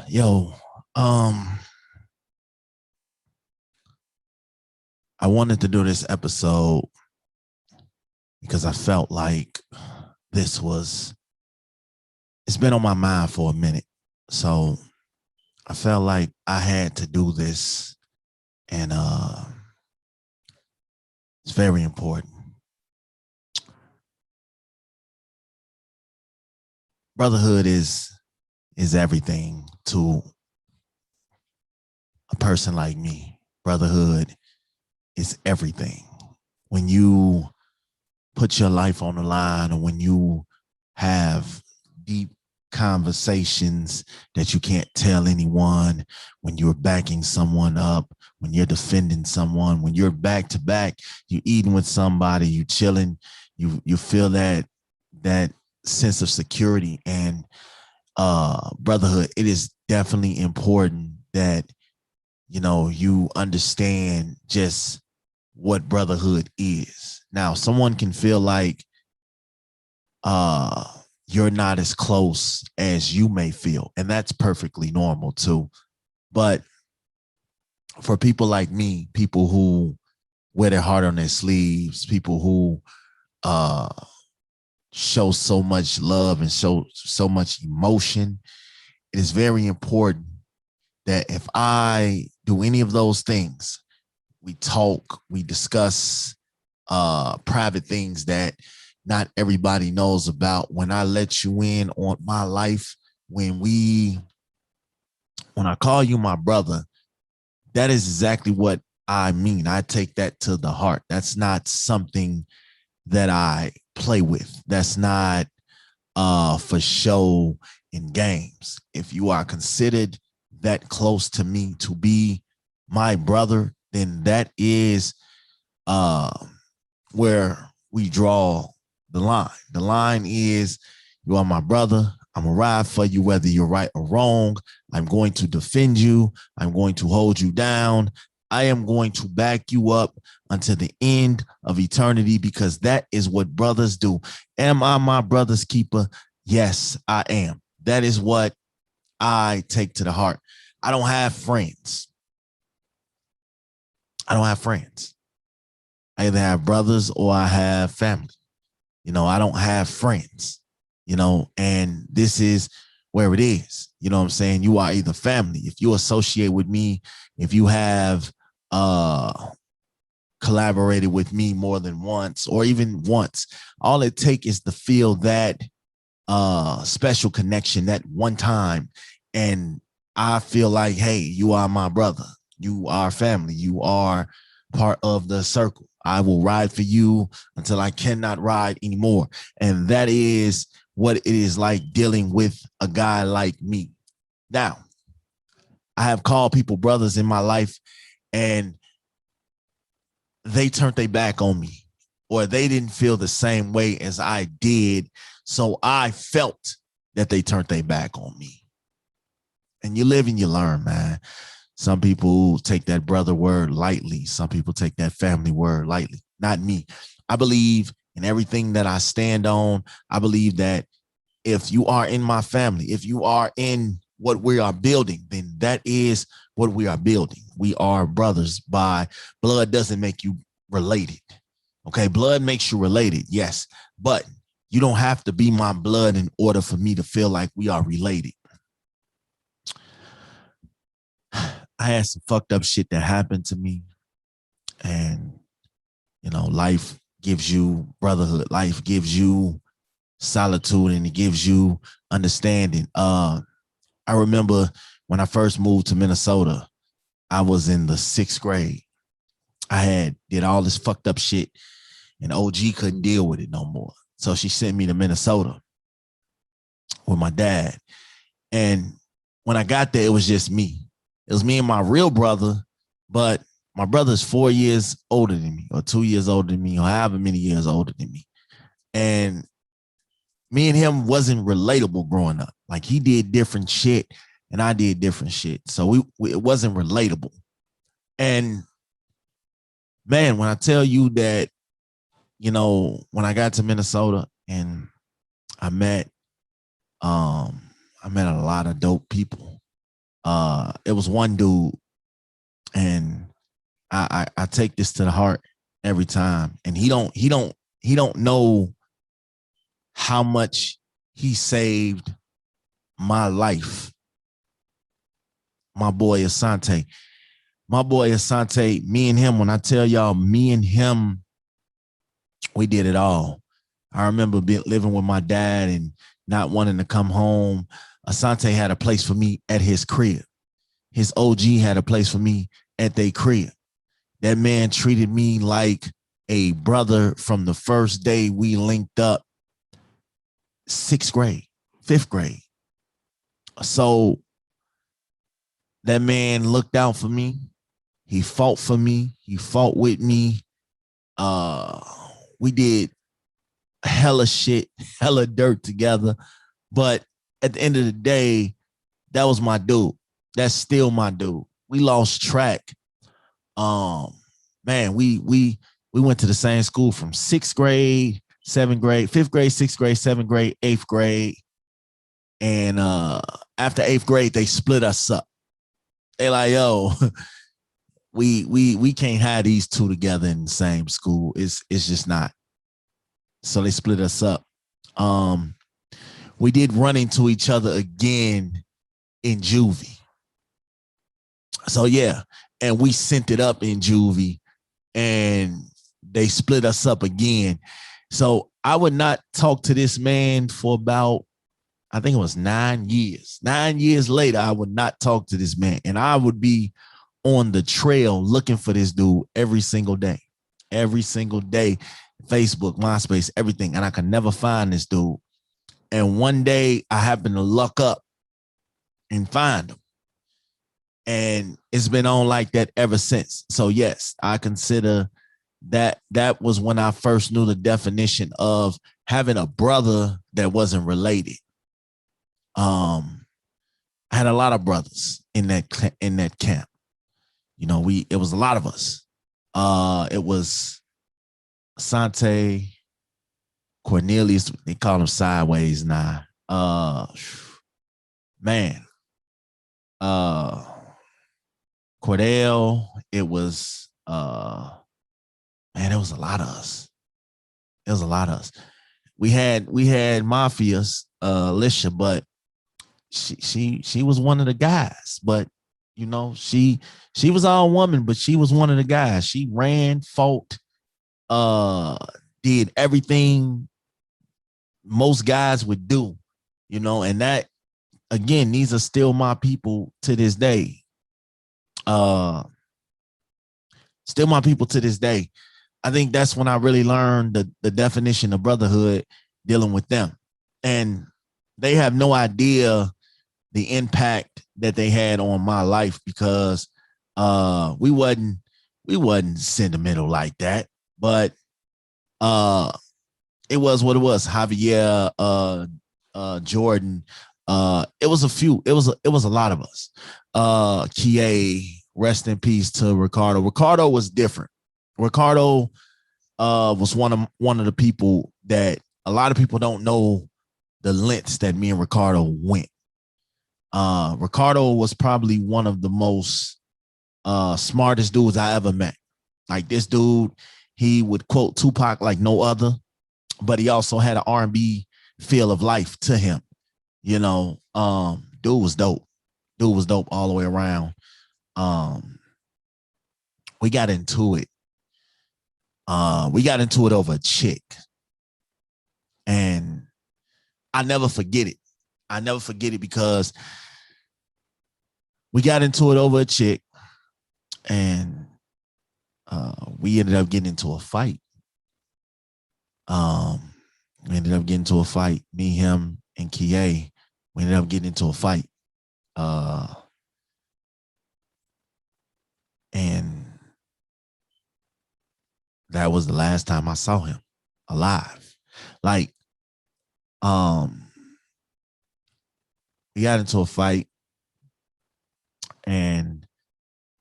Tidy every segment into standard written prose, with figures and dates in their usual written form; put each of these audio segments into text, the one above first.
Yo, um, I wanted to do this episode because I felt like this was, it's been on my mind for a minute. So I felt like I had to do this, and it's very important. Brotherhood is everything to a person like me. Brotherhood is everything. When you put your life on the line, or when you have deep conversations that you can't tell anyone, when you're backing someone up, when you're defending someone, when you're back to back, you eating with somebody, you chilling, you feel that sense of security and brotherhood. It is definitely important that you understand just what brotherhood is. Now, someone can feel like uh you're not as close as you may feel, and that's perfectly normal too. But for people like me, people who wear their heart on their sleeves, people who uh show so much love and show so much emotion, it is very important that if I do any of those things, we talk, we discuss private things that not everybody knows about. When I let you in on my life, when I call you my brother, that is exactly what I mean. I take that to the heart. That's not something that I play with. That's not for show in games. If you are considered that close to me to be my brother, then that is uh where we draw the line. The line is, you are my brother. I'm gonna ride for you whether you're right or wrong. I'm going to defend you. I'm going to hold you down. I am going to back you up until the end of eternity, because that is what brothers do. Am I my brother's keeper? Yes, I am. That is what I take to the heart. I don't have friends. I don't have friends. I either have brothers or I have family. I don't have friends, and this is where it is. You know what I'm saying? You are either family. If you associate with me, if you have uh collaborated with me more than once or even once, all it takes is to feel that special connection that one time. And I feel like, hey, you are my brother. You are family. You are part of the circle. I will ride for you until I cannot ride anymore. And that is what it is like dealing with a guy like me. Now, I have called people brothers in my life, and they turned their back on me, or they didn't feel the same way as I did. So I felt that they turned their back on me. And you live and you learn, man. Some people take that brother word lightly. Some people take that family word lightly. Not me. I believe in everything that I stand on. I believe that if you are in my family, if you are in what we are building, then that is what we are building. We are brothers by blood. Doesn't make you related. Okay, blood makes you related, yes, but you don't have to be my blood in order for me to feel like we are related. I had some fucked up shit that happened to me, and life gives you brotherhood. Life gives you solitude, and it gives you understanding. I remember when I first moved to Minnesota, I was in the 6th grade. I had did all this fucked up shit, and OG couldn't deal with it no more. So she sent me to Minnesota with my dad. And when I got there, it was just me. It was me and my real brother, but my brother's 4 years older than me, or 2 years older than me, or however many years older than me. And me and him wasn't relatable growing up. Like, he did different shit and I did different shit. So it wasn't relatable. And man, when I tell you that, when I got to Minnesota and I met, um, I met a lot of dope people. It was one dude, and I take this to the heart every time. And he don't know how much he saved my life. My boy Asante. My boy Asante, me and him, when I tell y'all, me and him, we did it all. I remember living with my dad and not wanting to come home. Asante had a place for me at his crib. His OG had a place for me at their crib. That man treated me like a brother from the first day we linked up, 6th grade, 5th grade. So that man looked out for me. He fought for me. He fought with me. We did hella shit, hella dirt together. But at the end of the day, that was my dude. That's still my dude. We lost track. Man, we went to the same school from 6th grade, 7th grade, 5th grade, 6th grade, 7th grade, 8th grade. And after 8th grade, they split us up. They like, yo, we can't have these two together in the same school. It's just not. So they split us up. We did run into each other again in juvie. So yeah, and we sent it up in juvie, and they split us up again. So I would not talk to this man for about, I think it was 9 years. 9 years later, I would not talk to this man, and I would be on the trail looking for this dude every single day, Facebook, MySpace, everything. And I could never find this dude. And one day I happened to luck up and find him. And it's been on like that ever since. So yes, I consider that was when I first knew the definition of having a brother that wasn't related. I had a lot of brothers in that camp. You know, it was a lot of us. It was Asante, Cornelius, they call him Sideways now. Man. Cordell, it was man, it was a lot of us. It was a lot of us. We had Mafias, Alicia, but she was one of the guys. But you know, she was all woman, but she was one of the guys. She ran, fought, did everything most guys would do, you know, and that, again, these are still my people to this day. Still my people to this day. I think that's when I really learned the definition of brotherhood, dealing with them. And they have no idea the impact that they had on my life, because we wasn't sentimental like that, but it was what it was. Javier, Jordan, it was a few. It was a lot of us. Kie, rest in peace to Ricardo. Ricardo was different. Ricardo was one of the people that a lot of people don't know the lengths that me and Ricardo went. Ricardo was probably one of the most smartest dudes I ever met. Like, this dude, he would quote Tupac like no other, but he also had an R&B feel of life to him. You know, dude was dope. Dude was dope all the way around. We got into it. We got into it over a chick. And I never forget it. I never forget it, because we got into it over a chick, and we ended up getting into a fight. We ended up getting into a fight. Me, him, and Kie. We ended up getting into a fight. And that was the last time I saw him alive. Like, we got into a fight, and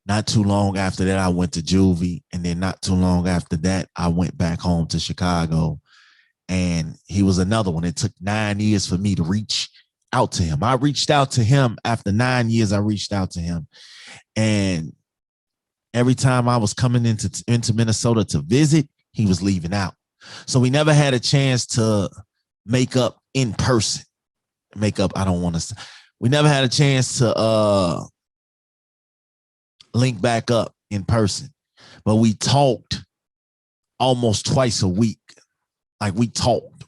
not too long after that, I went to juvie, and then not too long after that, I went back home to Chicago, and he was another one. It took 9 years for me to reach out to him. I reached out to him after 9 years. I reached out to him, and every time I was coming into Minnesota to visit, he was leaving out. So we never had a chance to make up in person. Make up, I don't want to. We never had a chance to link back up in person, but we talked almost twice a week. Like we talked.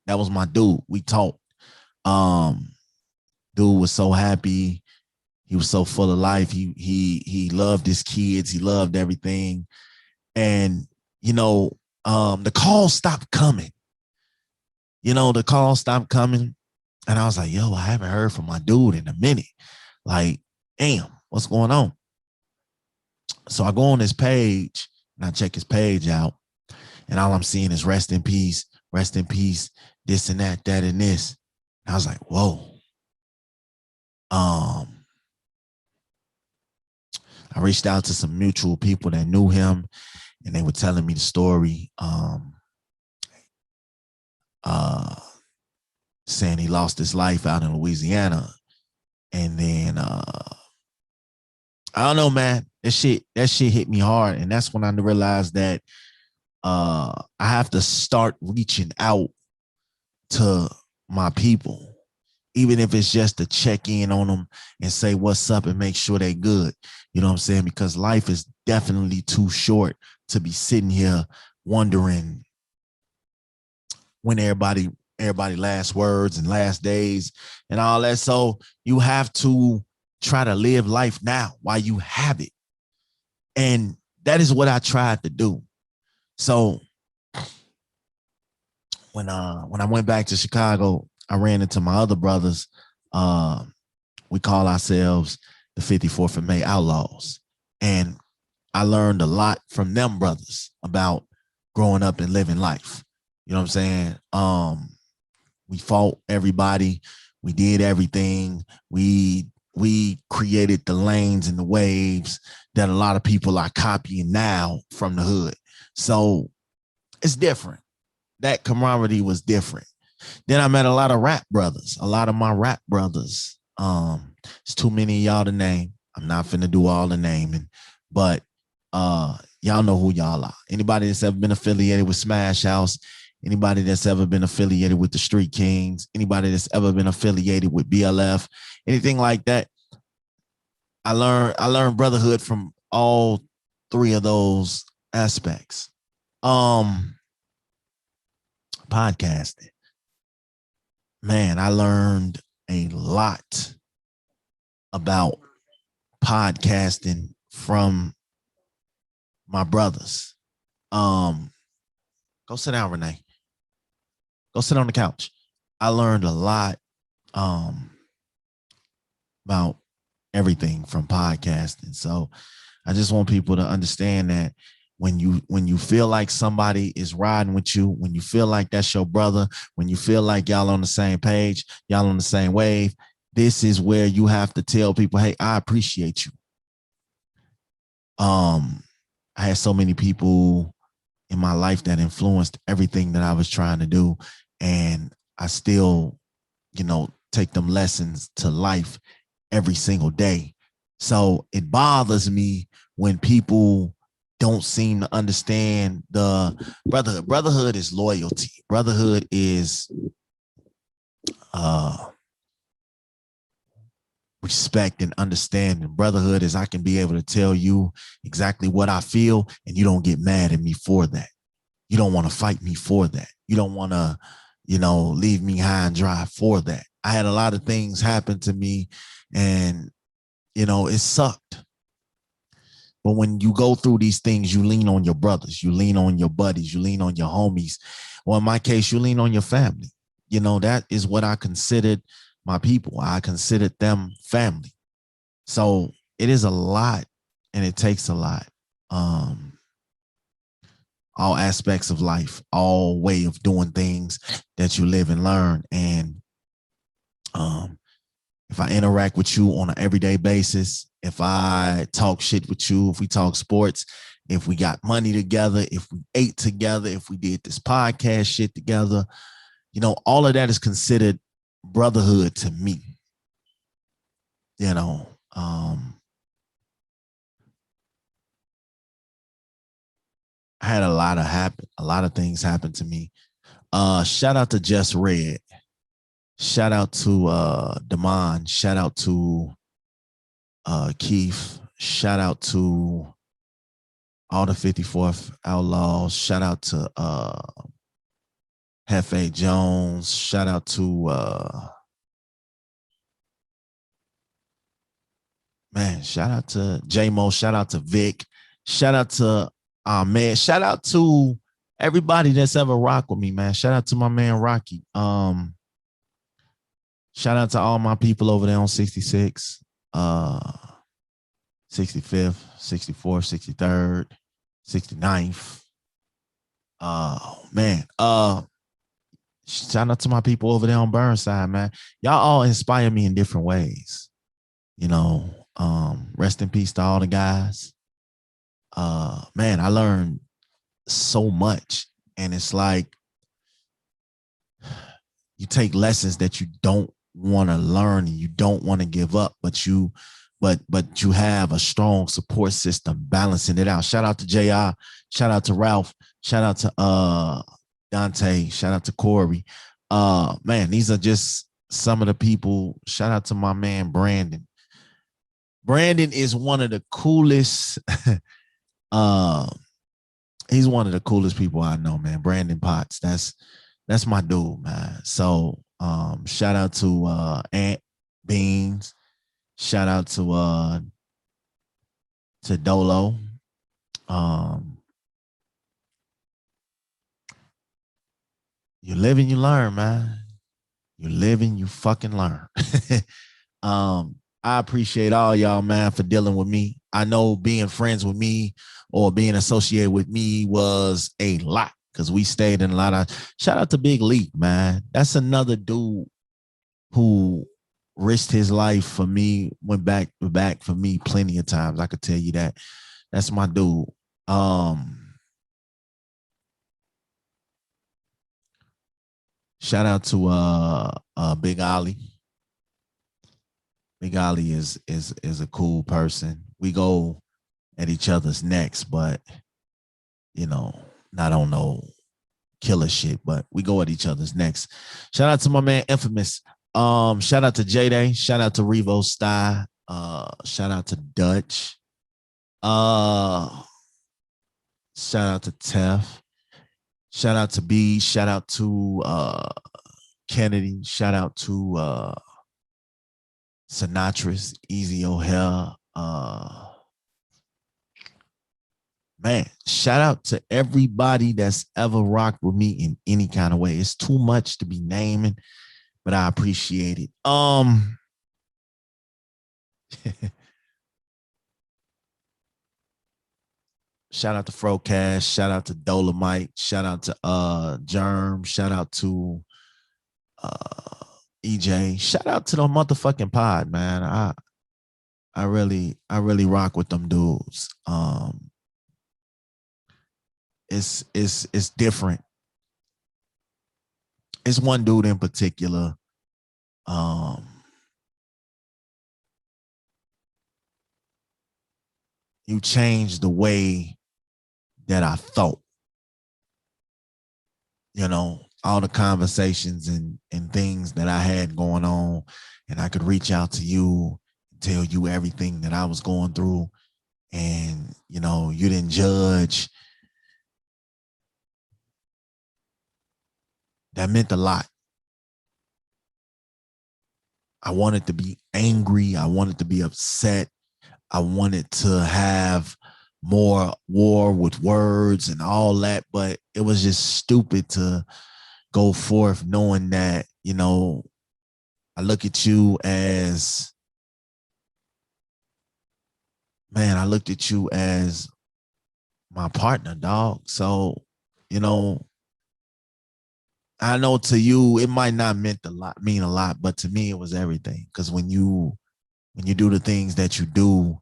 That was my dude. We talked. Dude was so happy. He was so full of life. He loved his kids. He loved everything. And, the call stopped coming. The call stopped coming. And I was like, yo, I haven't heard from my dude in a minute. Like, damn, what's going on? So I go on his page and I check his page out. And all I'm seeing is rest in peace, this and that and this. And I was like, whoa. I reached out to some mutual people that knew him, and they were telling me the story. Saying he lost his life out in Louisiana. And then I don't know, man. That shit hit me hard. And that's when I realized that I have to start reaching out to my people, even if it's just to check in on them and say what's up and make sure they're good. You know what I'm saying? Because life is definitely too short to be sitting here wondering when everybody last words and last days and all that. So you have to try to live life now while you have it. And that is what I tried to do. So when I went back to Chicago, I ran into my other brothers. We call ourselves the 54th of May Outlaws. And I learned a lot from them brothers about growing up and living life. You know what I'm saying? We fought everybody. We did everything. We created the lanes and the waves that a lot of people are copying now from the hood. So it's different. That camaraderie was different. Then I met a lot of rap brothers. A lot of my rap brothers. It's too many of y'all to name. I'm not finna do all the naming, but y'all know who y'all are. Anybody that's ever been affiliated with Smash House, anybody that's ever been affiliated with the Street Kings, anybody that's ever been affiliated with BLF, anything like that. I learned Brotherhood from all three of those aspects. Podcasting. Man, I learned a lot about podcasting from my brothers. Go sit down, Renee. Go sit on the couch. I learned a lot about everything from podcasting. So I just want people to understand that when you feel like somebody is riding with you, when you feel like that's your brother, when you feel like y'all on the same page, y'all on the same wave, this is where you have to tell people, hey, I appreciate you. I had so many people in my life that influenced everything that I was trying to do. And I still, take them lessons to life every single day. So it bothers me when people don't seem to understand the brotherhood. Brotherhood is loyalty. Brotherhood is respect and understanding. Brotherhood is I can be able to tell you exactly what I feel, and you don't get mad at me for that. You don't want to fight me for that. You don't want to, leave me high and dry for that. I had a lot of things happen to me, and, it sucked. But when you go through these things, you lean on your brothers, you lean on your buddies, you lean on your homies. Or in my case, you lean on your family. That is what I considered my people. I considered them family. So it is a lot, and it takes a lot. All aspects of life, all way of doing things that you live and learn. And if I interact with you on an everyday basis, if I talk shit with you, if we talk sports, if we got money together, if we ate together, if we did this podcast shit together, all of that is considered brotherhood to me. You know, I had a lot of things happen to me. Shout out to Just Red. Shout out to Damon. Shout out to Keith. Shout out to all the 54th Outlaws. Shout out to Hefe Jones. Shout out to man, shout out to J-Mo. Shout out to Vic. Shout out to man. Shout out to everybody that's ever rocked with me, man. Shout out to my man Rocky. Shout out to all my people over there on 66, 65th, 64th, 63rd, 69th. Man. Shout out to my people over there on Burnside, man. Y'all all inspire me in different ways. You know, rest in peace to all the guys. Man, I learned so much. And it's like you take lessons that you don't want to learn and you don't want to give up, but you have a strong support system balancing it out. Shout out to JR, shout out to Ralph, shout out to Dante, shout out to Corey. Man, these are just some of the people. Shout out to my man Brandon. Brandon is one of the coolest. He's one of the coolest people I know, man. Brandon Potts. That's my dude, man. So shout out to Ant Beans. Shout out to Dolo. You live and you learn, man. You live and you fucking learn. I appreciate all y'all, man, for dealing with me. I know being friends with me or being associated with me was a lot because we stayed in a lot of. Shout out to Big Leak, man. That's another dude who risked his life for me, went back to back for me plenty of times. I could tell you that. That's my dude. Shout out to Big Ollie. Big Ollie is a cool person. We go at each other's necks, but you know, not on no killer shit, but we go at each other's necks. Shout out to my man Infamous. Shout out to J-Day. Shout out to Revo Style. Shout out to Dutch. Shout out to Tef. Shout out to B. Shout out to Kennedy. Shout out to Sinatra's, Easy O'Hare. Man, shout out to everybody that's ever rocked with me in any kind of way. It's too much to be naming, but I appreciate it. Shout out to Frocash, shout out to Dolomite, shout out to Germ, shout out to EJ, shout out to the motherfucking pod, man. I really rock with them dudes. It's different. It's one dude in particular. You changed the way that I thought. You know, all the conversations and things that I had going on, and I could reach out to you, tell you everything that I was going through, and you know, you didn't judge. That meant a lot. I wanted to be angry. I wanted to be upset. I wanted to have more war with words and all that, but it was just stupid to go forth knowing that, you know, I look at you as, man, I looked at you as my partner, dog. So, you know, I know to you it might not mean a lot, but to me it was everything. Because when you do the things that you do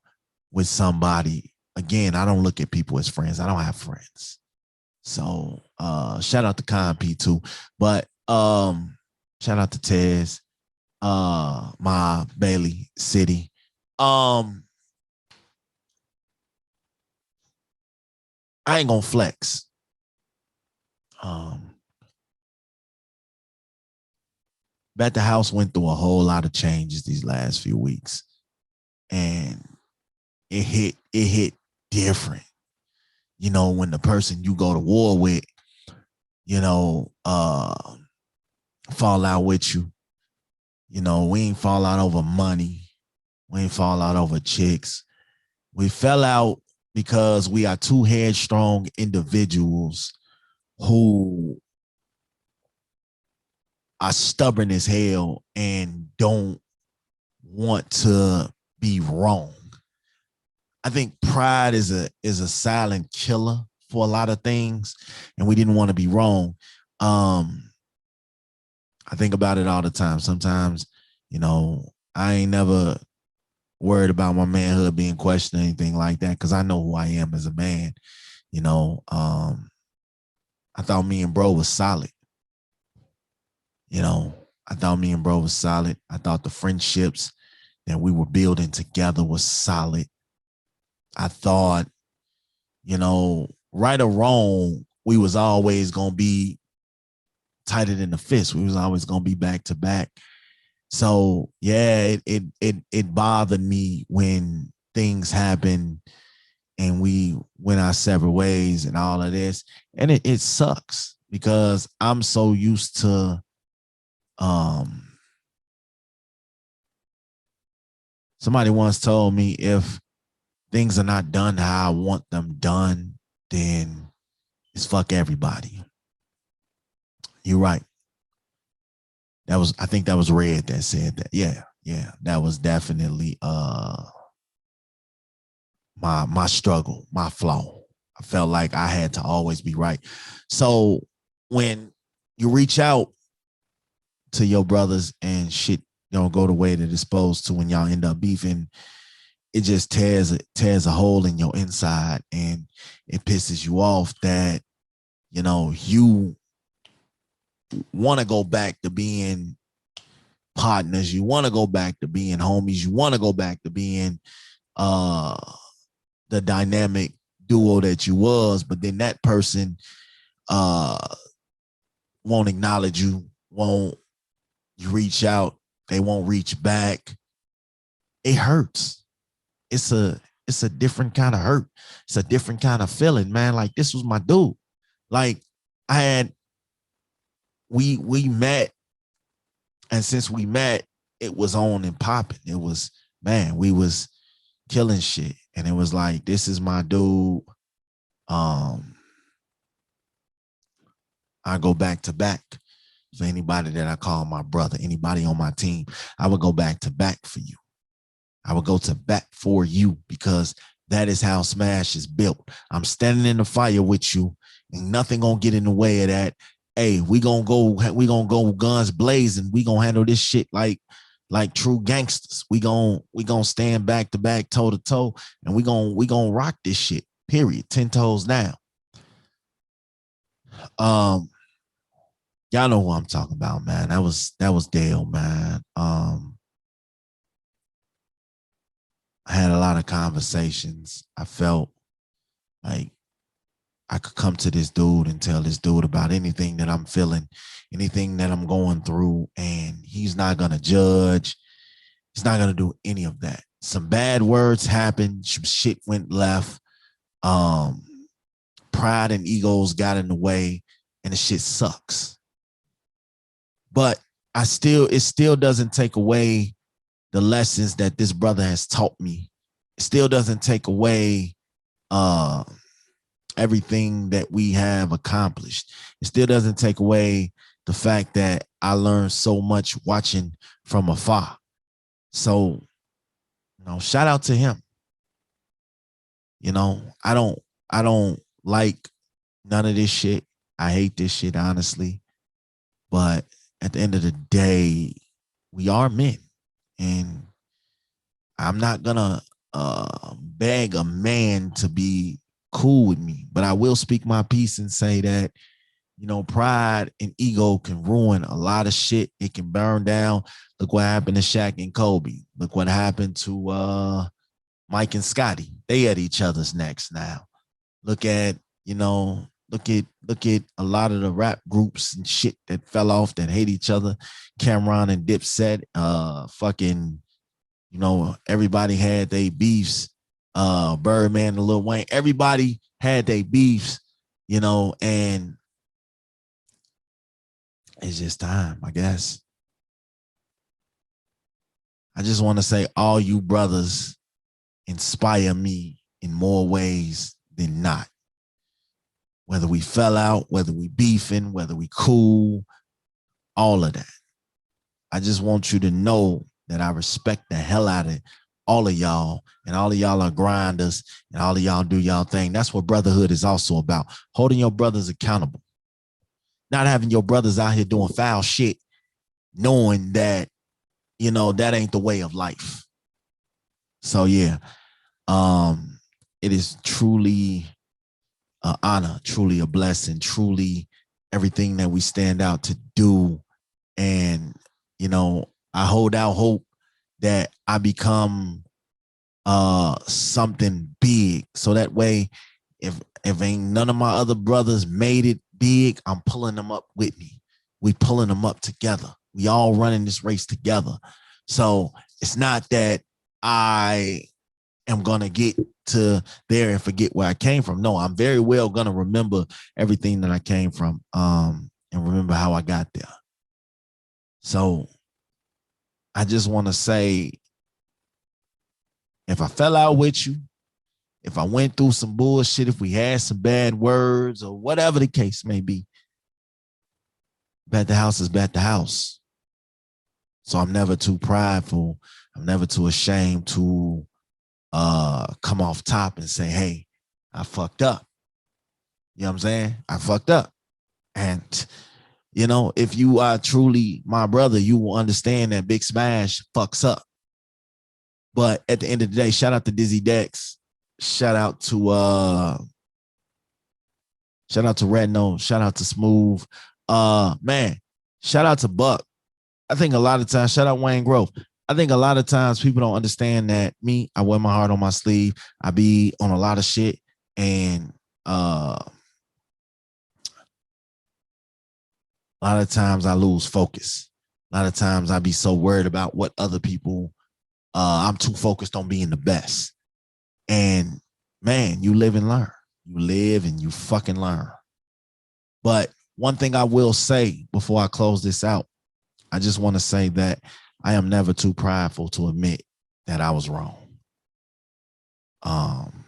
with somebody, again, I don't look at people as friends. I don't have friends. So shout out to Con P too. But shout out to Tez. my Bailey city. Um, I ain't gonna flex. Um, Bet the house went through a whole lot of changes these last few weeks, and it hit different. You know, when the person you go to war with, you know, fall out with you. You know, we ain't fall out over money. We ain't fall out over chicks. We fell out because we are two headstrong individuals who are stubborn as hell and don't want to be wrong. I think pride is a silent killer for a lot of things, and we didn't want to be wrong. Um, I think about it all the time. Sometimes, you know, I ain't never worried about my manhood being questioned or anything like that because I know who I am as a man. You know, I thought me and bro was solid. You know, I thought me and bro was solid. I thought the friendships that we were building together was solid. I thought, you know, right or wrong, we was always gonna be tighter than the fist. We was always gonna be back to back. So yeah, it bothered me when things happened and we went our separate ways and all of this. And it sucks because I'm so used to um somebody once told me if things are not done how I want them done, then it's fuck everybody. You're right. I think that was Red that said that. Yeah, yeah. That was definitely my struggle, my flaw. I felt like I had to always be right. So when you reach out to your brothers and shit don't go the way that it's supposed to when y'all end up beefing, it just tears a hole in your inside and it pisses you off that, you know, you want to go back to being partners, you want to go back to being homies, you want to go back to being uh the dynamic duo that you was, but then that person uh won't acknowledge you, won't you reach out, they won't reach back. It hurts. It's a different kind of hurt. It's a different kind of feeling, man. Like this was my dude. Like I had we met, and since we met, it was on and popping. It was, man, we was killing shit. And it was like, this is my dude. Um, I go back to back for anybody that I call my brother, anybody on my team. I would go back to back for you. I would go to bat for you because that is how Smash is built. I'm standing in the fire with you, and nothing gonna get in the way of that. Hey, we gonna go guns blazing. We gonna handle this shit like true gangsters. We gonna stand back to back, toe to toe, and we gonna rock this shit. Period. 10 toes down. Um, y'all know who I'm talking about, man. That was Dale, man. I had a lot of conversations. I felt like I could come to this dude and tell this dude about anything that I'm feeling, anything that I'm going through, and he's not gonna judge. He's not gonna do any of that. Some bad words happened. Some shit went left. Um, Pride and egos got in the way, and the shit sucks. But it still doesn't take away the lessons that this brother has taught me. It still doesn't take away uh everything that we have accomplished. It still doesn't take away the fact that I learned so much watching from afar. So, you know, shout out to him. You know, I don't like none of this shit. I hate this shit, honestly. But at the end of the day, we are men. And I'm not gonna beg a man to be cool with me, but I will speak my piece and say that, you know, pride and ego can ruin a lot of shit. It can burn down the Look what happened to Shaq and Kobe. Look what happened to Mike and Scotty. They at each other's necks now. Look at, look at a lot of the rap groups and shit that fell off that hate each other. Cameron and Dipset, fucking, everybody had their beefs. Birdman and Lil Wayne, everybody had their beefs, and it's just time, I guess. I just want to say all you brothers inspire me in more ways than not. Whether we fell out, whether we beefing, whether we cool, all of that. I just want you to know that I respect the hell out of all of y'all, and all of y'all are grinders, and all of y'all do y'all thing. That's what brotherhood is also about. Holding your brothers accountable. Not having your brothers out here doing foul shit, knowing that, that ain't the way of life. So yeah, it is truly an honor, truly a blessing, truly everything that we stand out to do. And, I hold out hope that I become something big. So that way, if ain't none of my other brothers made it big, I'm pulling them up with me. We pulling them up together. We all running this race together. So it's not that I am gonna get to there and forget where I came from. No, I'm very well gonna remember everything that I came from, and remember how I got there. So I just want to say, if I fell out with you, if I went through some bullshit, if we had some bad words or whatever the case may be, bet the house is bet the house. So I'm never too prideful. I'm never too ashamed to come off top and say, hey, I fucked up. You know what I'm saying? I fucked up. And, if you are truly my brother, you will understand that Big Smash fucks up. But at the end of the day, shout out to Dizzy Dex. Shout out to Redno. Shout out to Smooth. Man, shout out to Buck. I think a lot of times, shout out Wayne Grove. I think a lot of times people don't understand that me, I wear my heart on my sleeve. I be on a lot of shit, and a lot of times I lose focus. A lot of times I be so worried about what other people, I'm too focused on being the best. And man, you live and learn. You live and you fucking learn. But one thing I will say before I close this out, I just want to say that I am never too prideful to admit that I was wrong. I'm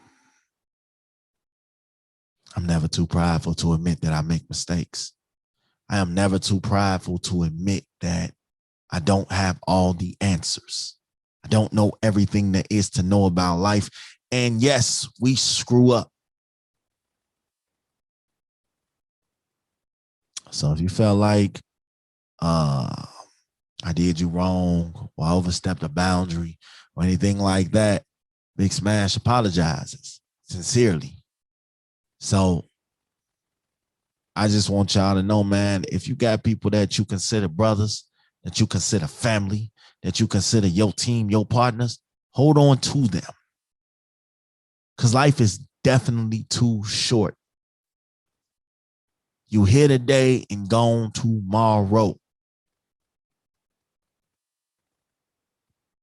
never too prideful to admit that I make mistakes. I am never too prideful to admit that I don't have all the answers. I don't know everything there is to know about life. And yes, we screw up. So if you felt like I did you wrong or I overstepped a boundary or anything like that, Big Smash apologizes sincerely. So I just want y'all to know, man, if you got people that you consider brothers, that you consider family, that you consider your team, your partners, hold on to them. Because life is definitely too short. You here today and gone tomorrow.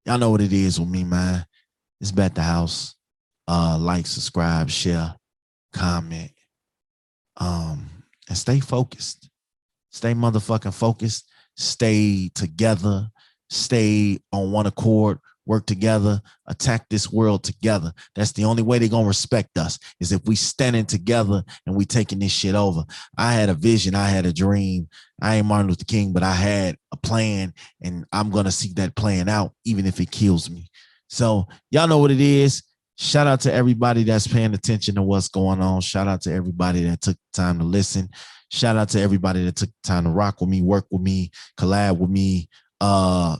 Y'all know what it is with me, man. It's Bet the House. Like, subscribe, share, comment, and stay focused. Stay motherfucking focused. Stay together. Stay on one accord. Work together. Attack this world together. That's the only way they're going to respect us, is if we standing together and we taking this shit over. I had a vision. I had a dream. I ain't Martin Luther King, but I had a plan, and I'm going to see that plan out, even if it kills me. So y'all know what it is. Shout out to everybody that's paying attention to what's going on. Shout out to everybody that took time to listen. Shout out to everybody that took time to rock with me, work with me, collab with me,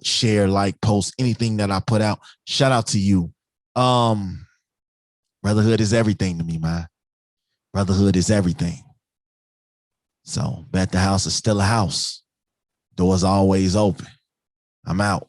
share, like, post, anything that I put out. Shout out to you. Brotherhood is everything to me, man. Brotherhood is everything. So Bet the House is still a house. Doors always open. I'm out.